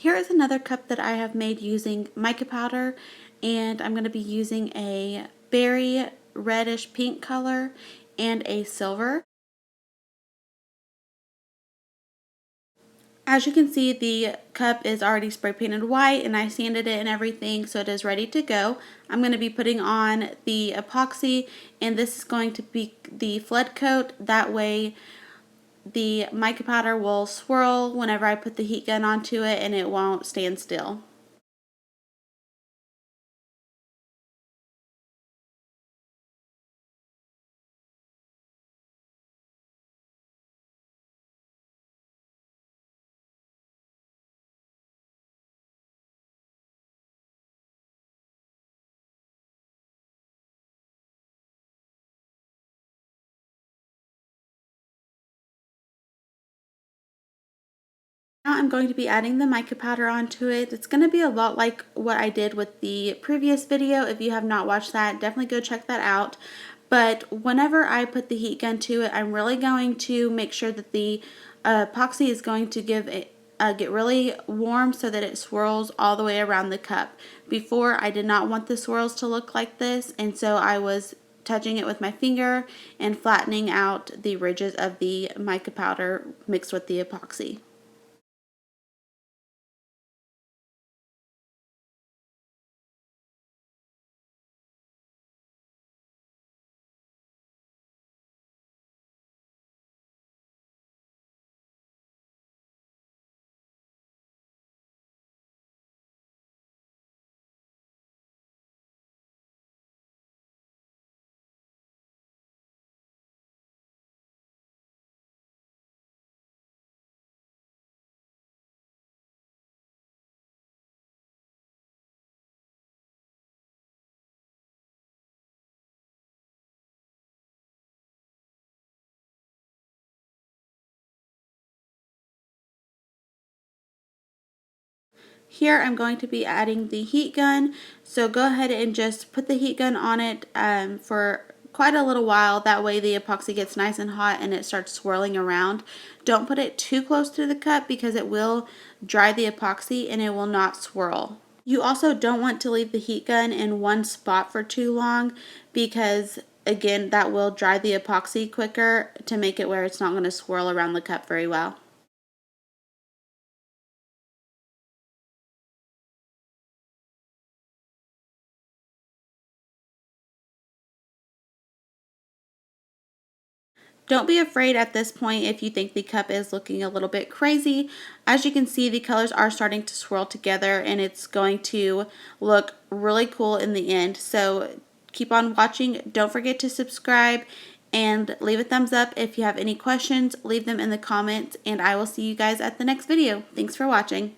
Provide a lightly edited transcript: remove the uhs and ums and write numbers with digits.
Here is another cup that I have made using mica powder, and I'm going to be using a berry reddish pink color and a silver. As you can see, the cup is already spray painted white and I sanded it and everything, so it is ready to go. I'm going to be putting on the epoxy, and this is going to be the flood coat. That way the mica powder will swirl whenever I put the heat gun onto it and it won't stand still. Now I'm going to be adding the mica powder onto it. It's going to be a lot like what I did with the previous video. If you have not watched that, definitely go check that out. But whenever I put the heat gun to it, I'm really going to make sure that the epoxy is going to get really warm so that it swirls all the way around the cup. Before, I did not want the swirls to look like this, and so I was touching it with my finger and flattening out the ridges of the mica powder mixed with the epoxy. Here I'm going to be adding the heat gun, so go ahead and just put the heat gun on it for quite a little while. That way the epoxy gets nice and hot and it starts swirling around. Don't put it too close to the cup because it will dry the epoxy and it will not swirl. You also don't want to leave the heat gun in one spot for too long because again that will dry the epoxy quicker to make it where it's not going to swirl around the cup very well. Don't be afraid at this point if you think the cup is looking a little bit crazy. As you can see, the colors are starting to swirl together and it's going to look really cool in the end. So keep on watching. Don't forget to subscribe and leave a thumbs up. If you have any questions, leave them in the comments, and I will see you guys at the next video. Thanks for watching.